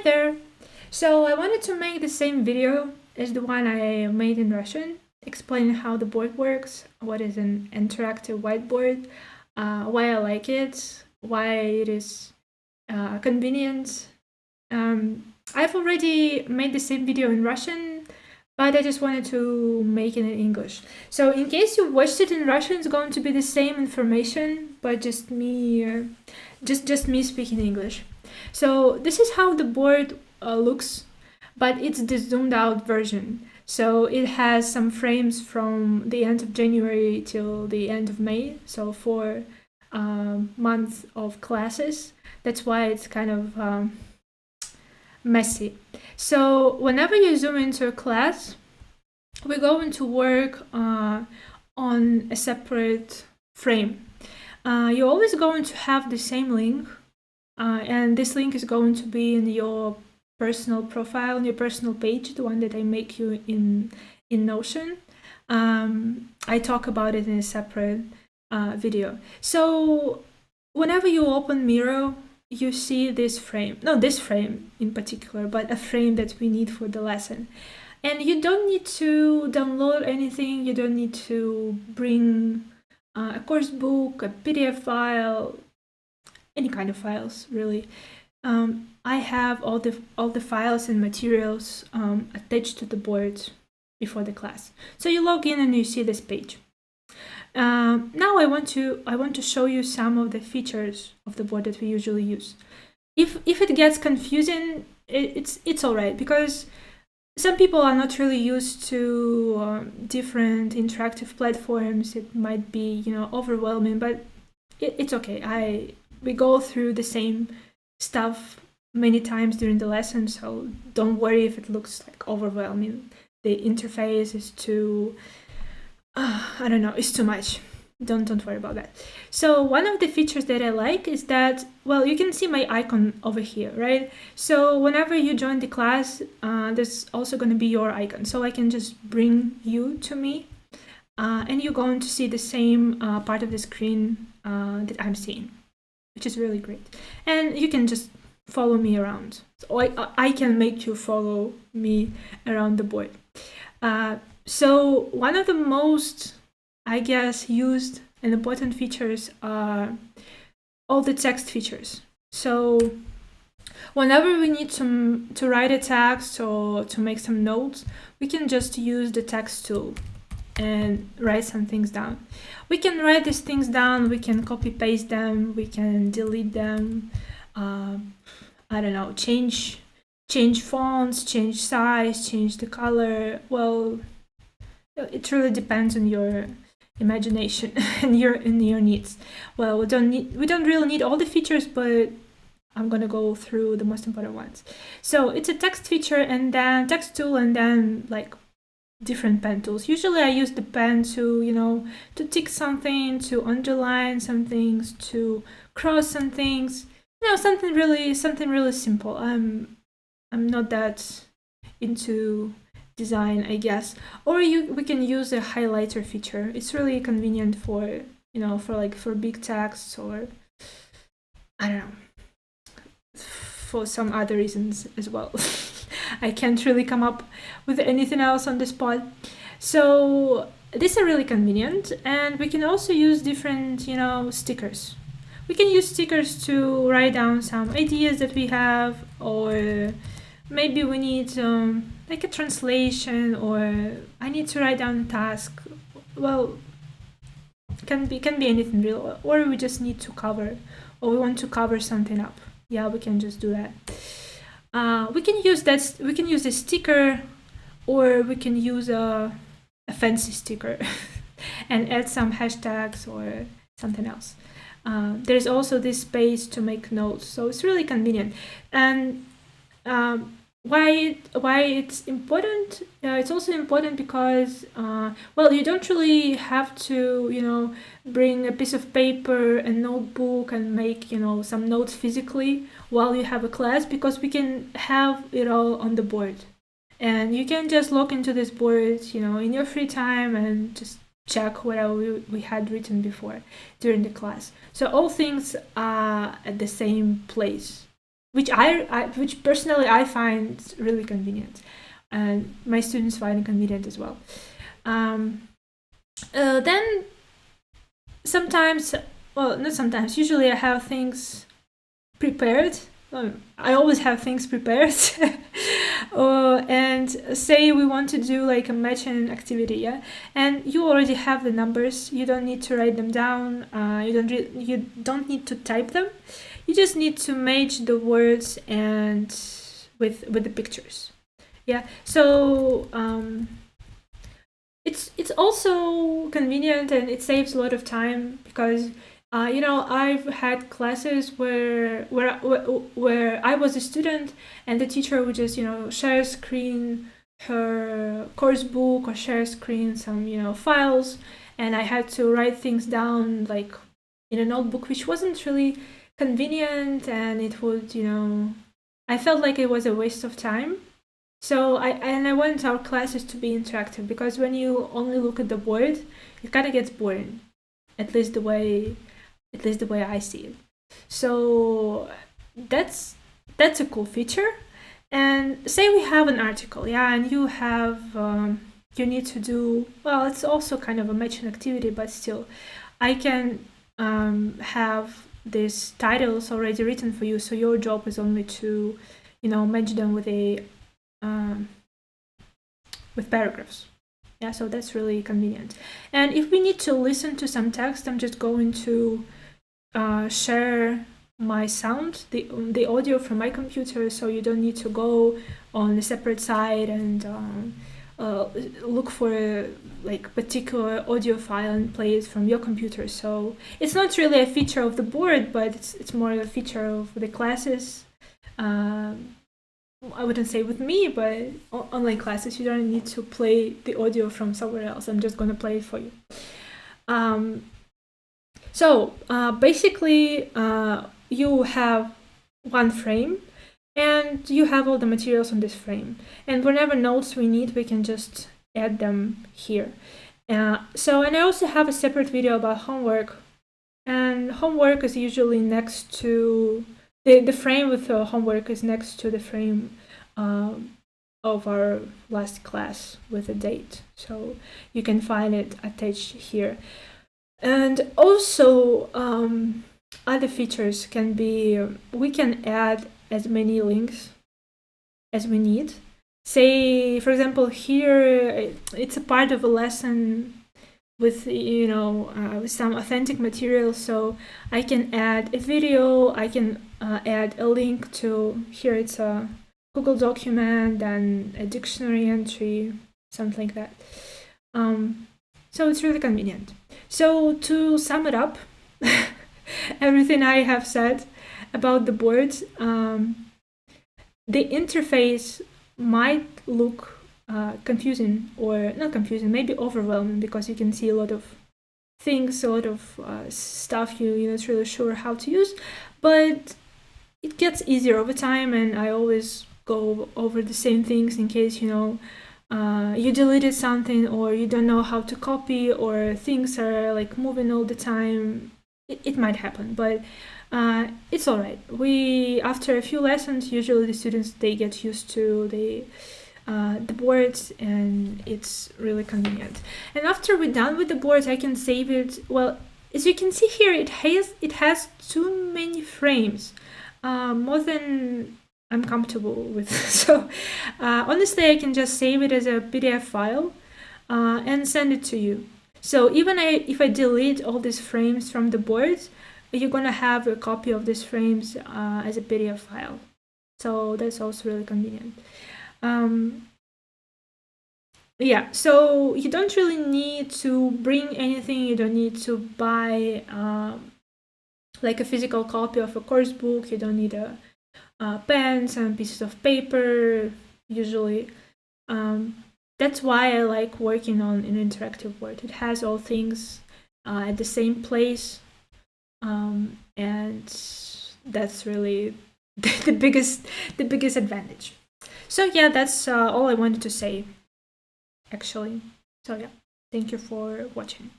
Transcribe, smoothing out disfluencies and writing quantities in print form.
Hi there! So I wanted to make the same video as the one I made in Russian, explaining how the board works, what is an interactive whiteboard, why I like it, why it is convenient. I've already made the same video in Russian, but I just wanted to make it in English. So in case you watched it in Russian, it's going to be the same information, but just me, just me speaking English. So this is how the board looks, but it's the zoomed out version. So it has some frames from the end of January till the end of May, so 4 months of classes. That's why it's kind of messy. So whenever you zoom into a class, we're going to work on a separate frame. You're always going to have the same link, and this link is going to be in your personal profile, on your personal page, the one that I make you in Notion. I talk about it in a separate video. So whenever you open Miro, you see this frame, not this frame in particular, but a frame that we need for the lesson. And you don't need to download anything, you don't need to bring a course book, a PDF file, any kind of files, really. I have all the files and materials attached to the board before the class. So you log in and you see this page. Now I want to show you some of the features of the board that we usually use. If it gets confusing, it's alright, because some people are not really used to different interactive platforms. It might be overwhelming, but it's okay. We go through the same stuff many times during the lesson, so don't worry if it looks like overwhelming. The interface is too I don't know, it's too much. Don't worry about that. So one of the features that I like is that, well, you can see my icon over here, right? So whenever you join the class, there's also going to be your icon. So I can just bring you to me, and you're going to see the same part of the screen that I'm seeing, which is really great. And you can just follow me around. So I can make you follow me around the board. So one of the most, I guess, used and important features are all the text features. So whenever we need to write a text or to make some notes, we can just use the text tool and write some things down. We can write these things down, we can copy paste them, we can delete them, I don't know, change fonts, change size, change the color. Well, it really depends on your imagination and your needs. Well, we don't really need all the features, but I'm gonna go through the most important ones. So it's a text feature, and then text tool, and then like different pen tools. Usually I use the pen to to tick something, to underline some things, to cross some things. Something really simple. I'm not that into design, I guess. Or we can use a highlighter feature. It's really convenient for for big texts, or I don't know, for some other reasons as well. I can't really come up with anything else on the spot. So these are really convenient, and we can also use different stickers. We can use stickers to write down some ideas that we have, or maybe we need like a translation, or I need to write down a task. Well, can be anything real, or we just need to cover, or we want to cover something up. Yeah, we can just do that. We can use that. We can use a sticker, or we can use a fancy sticker and add some hashtags or something else. There's also this space to make notes, so it's really convenient. And why it's important? It's also important because well, you don't really have to bring a piece of paper and notebook and make some notes physically while you have a class, because we can have it all on the board, and you can just log into this board in your free time and just check whatever we had written before during the class. So all things are at the same place. which personally I find really convenient, and my students find it convenient as well. Then sometimes, well, not sometimes, usually I have things prepared. I always have things prepared. And say we want to do like a matching activity, yeah, and you already have the numbers. You don't need to write them down. You don't need to type them. You just need to match the words and with the pictures. Yeah. So it's also convenient, and it saves a lot of time because I've had classes where I was a student, and the teacher would just share screen her course book or share screen some files, and I had to write things down like in a notebook, which wasn't really convenient, and it would I felt like it was a waste of time. So I want our classes to be interactive, because when you only look at the board, it kind of gets boring, at least the way I see it. So that's a cool feature. And say we have an article, yeah, and you have you need to do, well, it's also kind of a matching activity, but still, I can have these titles already written for you, so your job is only to match them with paragraphs. Yeah, so that's really convenient. And if we need to listen to some text, I'm just going to share my sound, the audio from my computer, so you don't need to go on a separate site and look for a particular audio file and play it from your computer. So it's not really a feature of the board, but it's more a feature of the classes. I wouldn't say with me, but online classes, you don't need to play the audio from somewhere else. I'm just going to play it for you. So basically, you have one frame, and you have all the materials on this frame. And whenever notes we need, we can just add them here. And I also have a separate video about homework. And homework is usually next to the frame with homework is next to the frame of our last class with a date. So you can find it attached here. And also other features can be, we can add as many links as we need. Say, for example, here it's a part of a lesson with with some authentic material, so I can add a video, I can add a link to, here it's a Google document and a dictionary entry, something like that. So it's really convenient. So to sum it up, everything I have said about the boards, the interface might look confusing, or not confusing, maybe overwhelming, because you can see a lot of things, a lot of stuff you're not really sure how to use, but it gets easier over time, and I always go over the same things in case you deleted something, or you don't know how to copy, or things are like moving all the time. It might happen, but it's all right. After a few lessons, usually the students, they get used to the boards, and it's really convenient. And after we're done with the boards, I can save it. Well, as you can see here, it has too many frames, more than I'm comfortable with. So honestly, I can just save it as a PDF file and send it to you. So even if I delete all these frames from the boards, you're gonna have a copy of these frames as a PDF file. So that's also really convenient. Yeah, so you don't really need to bring anything. You don't need to buy like a physical copy of a course book. You don't need pens and pieces of paper, usually. That's why I like working on an interactive board. It has all things at the same place, and that's really the biggest advantage. So yeah, that's all I wanted to say, actually. So yeah, thank you for watching.